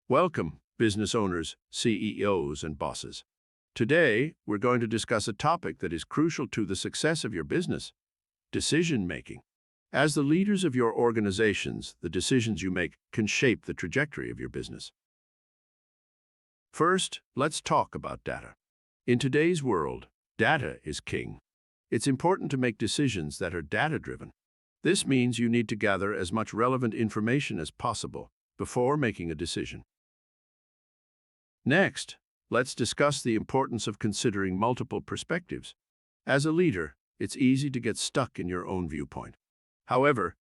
Welcome, business owners, CEOs, and bosses. Today, we're going to discuss a topic that is crucial to the success of your business: decision-making. As the leaders of your organizations, the decisions you make can shape the trajectory of your business. First, let's talk about data. In today's world, data is king. It's important to make decisions that are data-driven. This means you need to gather as much relevant information as possible before making a decision. Next, let's discuss the importance of considering multiple perspectives. As a leader, it's easy to get stuck in your own viewpoint. However,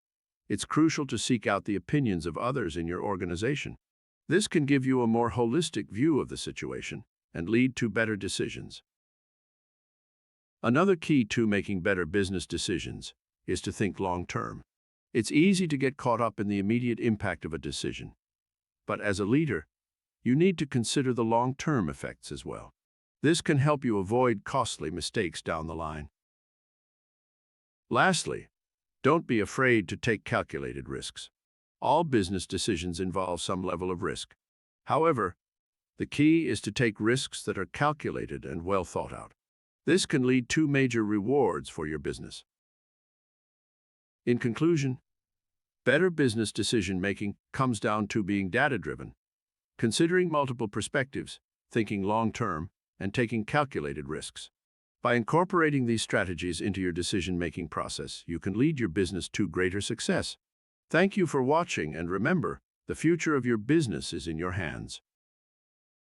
it's crucial to seek out the opinions of others in your organization. This can give you a more holistic view of the situation and lead to better decisions. Another key to making better business decisions is to think long-term. It's easy to get caught up in the immediate impact of a decision, but as a leader, you need to consider the long-term effects as well. This can help you avoid costly mistakes down the line. Lastly, don't be afraid to take calculated risks. All business decisions involve some level of risk. However, the key is to take risks that are calculated and well thought out. This can lead to major rewards for your business. In conclusion, better business decision-making comes down to being data-driven, considering multiple perspectives, thinking long-term, and taking calculated risks. By incorporating these strategies into your decision-making process, you can lead your business to greater success. Thank you for watching, and remember, the future of your business is in your hands.